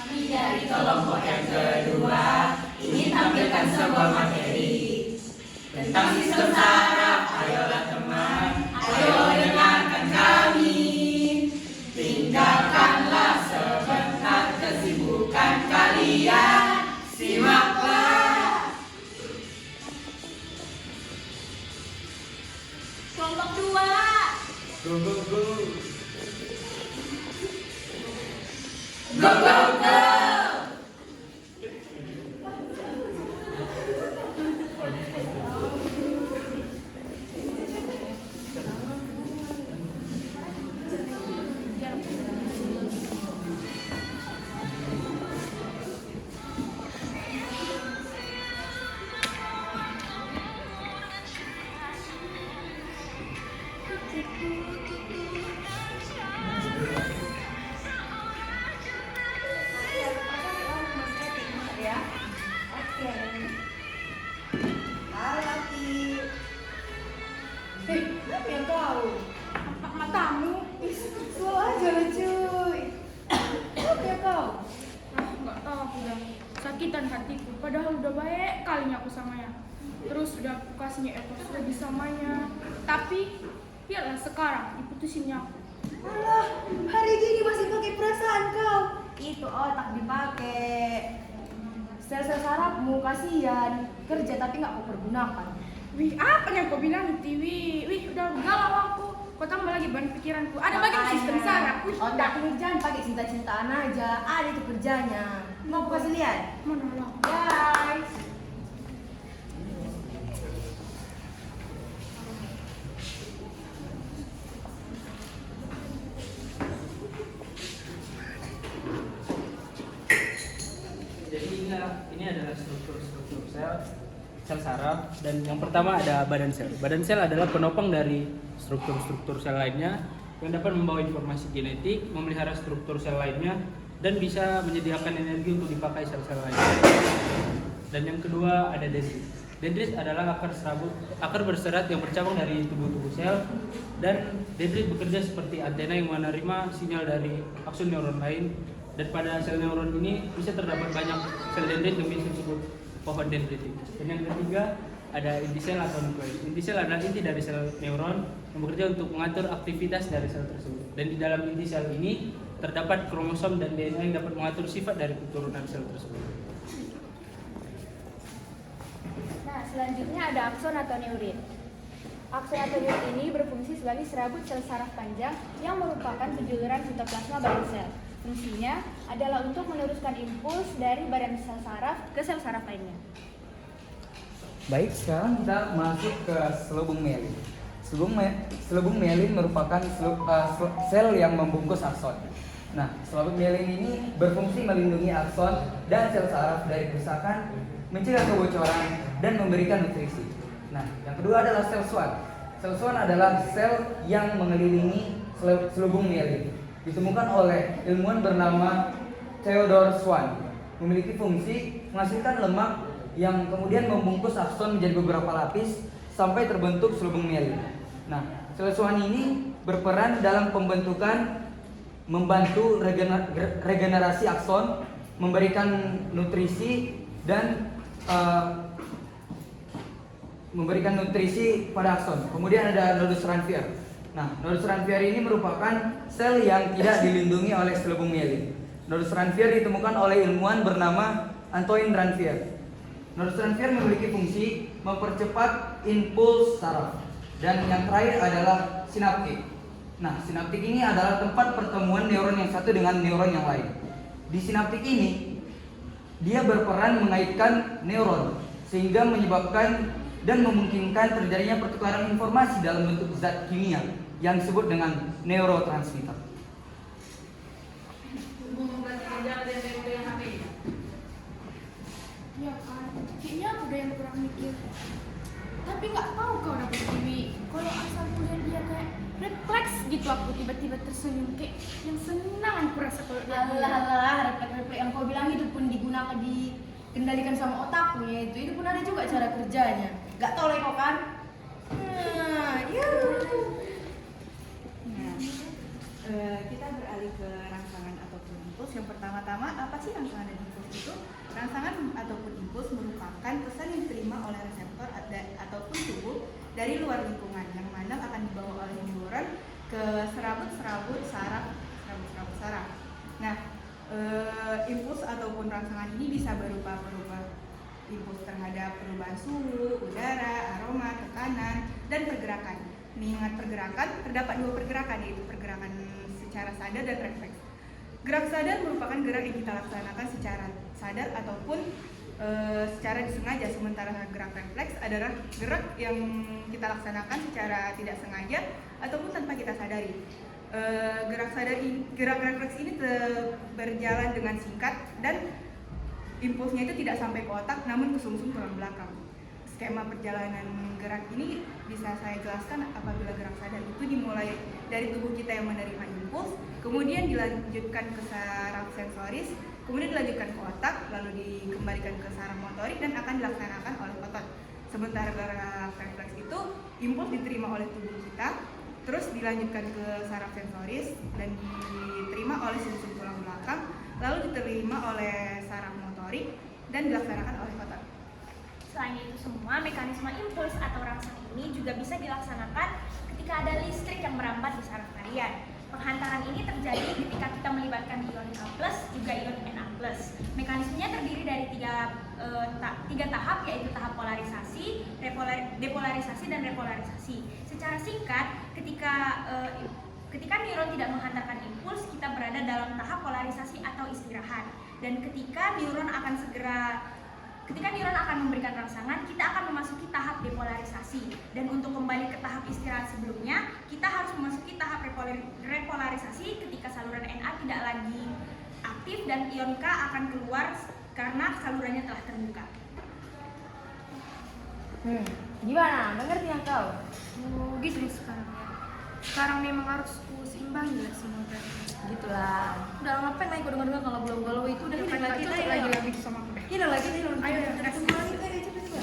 Kami dari kelompok yang kedua ingin tampilkan sebuah materi tentang sistem saraf. Ayolah teman, ayo dengarkan kami. Tinggalkanlah sebentar kesibukan kalian. Simaklah. Kelompok 2. Go, go, go. Go, go, go. Matamu, slow aja lah cuy. Apa ya kau? Nggak tahu aku udah sakitan hatiku. Padahal udah baik kalinya aku samanya. Terus udah aku kasihnya effort lebih samanya. Tapi biarlah sekarang diputusinnya aku. Alah, hari gini masih pakai perasaan kau. Itu otak dipakai. Sel-sel sarafmu kasihan, kerja tapi nggak kau pergunakan. Wih, apa yang kau bilang Tiwi? Wih, udah galau aku. Kau tambah lagi beban pikiranku. Ada bagian sistem saraf. Wih, Otak ini jangan pakai cinta-cintaan aja. Ada itu kerjanya. Mau aku kasih lihat? mana lah. Guys. Jadi ini adalah struktur sel saraf, dan yang pertama ada badan sel. Badan sel adalah penopang dari struktur sel lainnya yang dapat membawa informasi genetik, memelihara struktur sel lainnya, dan bisa menyediakan energi untuk dipakai sel-sel lainnya. Dan yang kedua ada dendrit. Dendrit adalah akar berserat yang bercabang dari tubuh sel, dan dendrit bekerja seperti antena yang menerima sinyal dari akson neuron lain. Dan pada sel neuron ini bisa terdapat banyak sel dendrit yang bisa disebut pohon dendritik. Dan yang ketiga ada inti sel atau nukleus. Inti sel adalah inti dari sel neuron yang bekerja untuk mengatur aktivitas dari sel tersebut. Dan di dalam inti sel ini terdapat kromosom dan DNA yang dapat mengatur sifat dari keturunan sel tersebut. Nah, selanjutnya ada akson atau neurin. Akson atau neurin ini berfungsi sebagai serabut sel saraf panjang yang merupakan penjuluran sitoplasma badan sel. Fungsinya adalah untuk meneruskan impuls dari badan sel saraf ke sel saraf lainnya. Baik, sekarang kita masuk ke selubung mielin. Selubung mielin merupakan sel yang membungkus akson. Nah, selubung mielin ini berfungsi melindungi akson dan sel saraf dari kerusakan, mencegah kebocoran, dan memberikan nutrisi. Nah, yang kedua adalah sel swan. Sel swan adalah sel yang mengelilingi selubung mielin. Ditemukan oleh ilmuwan bernama Theodore Swan. Memiliki fungsi menghasilkan lemak yang kemudian membungkus akson menjadi beberapa lapis sampai terbentuk selubung mielin. Nah, sel swan ini berperan dalam membantu regenerasi akson, memberikan nutrisi dan memberikan nutrisi pada akson. Kemudian ada nodus Ranvier. Nah, nodus Ranvier ini merupakan sel yang tidak dilindungi oleh selubung mielin. Nodus Ranvier ditemukan oleh ilmuwan bernama Antoine Ranvier. Nodus Ranvier memiliki fungsi mempercepat impuls saraf. Dan yang terakhir adalah sinaptik. Nah, sinaptik ini adalah tempat pertemuan neuron yang satu dengan neuron yang lain. Di sinaptik ini, dia berperan mengaitkan neuron sehingga menyebabkan dan memungkinkan terjadinya pertukaran informasi dalam bentuk zat kimia yang disebut dengan neurotransmitter. Iya kan, kayaknya aku udah yang kurang mikir. Tapi nggak tahu kau dapat Tiwi. Kalau asal kuliah dia kayak refleks gitu, aku tiba-tiba tersenyum kayak yang senang aku rasa kalau dia. Alah, refleks yang kau bilang itu pun digunakan dikendalikan sama otakmu ya itu pun ada juga cara kerjanya. Gak tau lah kau kan? Nah, kita beralih ke rangsangan atau rumpus impuls. Yang pertama-tama, apa sih rangsangan dan impuls itu? Rangsangan ataupun impuls merupakan pesan yang diterima oleh reseptor ataupun tubuh dari luar lingkungan yang mana akan dibawa oleh neuron ke serabut-serabut saraf. Nah, impuls ataupun rangsangan ini bisa berupa impuls terhadap perubahan suhu, udara, aroma, tekanan, dan pergerakan. Mengingat pergerakan, terdapat dua pergerakan, yaitu pergerakan secara sadar dan refleks. Gerak sadar merupakan gerak yang kita laksanakan secara sadar ataupun secara disengaja, sementara gerak refleks adalah gerak yang kita laksanakan secara tidak sengaja ataupun tanpa kita sadari. Gerak refleks ini berjalan dengan singkat dan impulsnya itu tidak sampai ke otak namun ke sumsum tulang belakang. Skema perjalanan gerak ini bisa saya jelaskan apabila gerak sadar itu dimulai dari tubuh kita yang menerima impuls, kemudian dilanjutkan ke saraf sensoris, kemudian dilanjutkan ke otak, lalu dikembalikan ke saraf motorik dan akan dilaksanakan oleh otot. Sementara gerak refleks itu impuls diterima oleh tubuh kita, terus dilanjutkan ke saraf sensoris dan diterima oleh sumsum tulang belakang, lalu diterima oleh saraf motorik dan dilaksanakan oleh otot. Selain itu semua, mekanisme impuls atau rangsang ini juga bisa dilaksanakan ketika ada listrik yang merambat di saraf kalian. Penghantaran ini terjadi ketika kita melibatkan ion A+, juga ion Na+. Mekanismenya terdiri dari tiga tahap, yaitu tahap polarisasi, depolarisasi, dan repolarisasi. Secara singkat, ketika neuron tidak menghantarkan impuls, kita berada dalam tahap polarisasi atau istirahat. Dan ketika neuron akan memberikan rangsangan, kita akan memasuki tahap depolarisasi. Dan untuk kembali ke tahap istirahat sebelumnya, kita harus memasuki tahap repolarisasi ketika saluran Na tidak lagi aktif dan ion K akan keluar karena salurannya telah terbuka. Gimana? Mengerti yang kau? Oh, gitu sekarang ya. Sekarang memang harus seimbang lah semua berarti. Gitulah. Udah ngapain lagi kau dengar kalau belum galau itu udah lagi sama aku deh. Ini lagi nih. Ayo, tunggu lagi coba.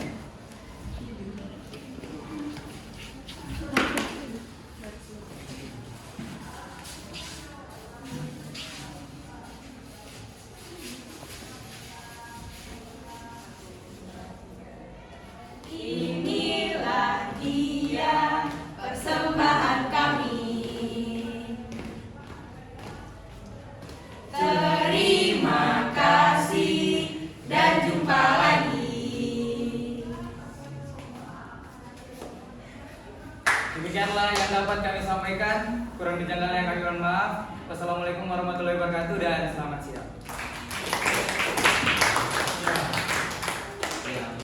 Inilah dia persembahan kami. Terima kasih dan jumpa lagi. Demikianlah yang dapat kami sampaikan. Kurang bijak yang kami mohon maaf. Wassalamualaikum warahmatullahi wabarakatuh dan selamat siang.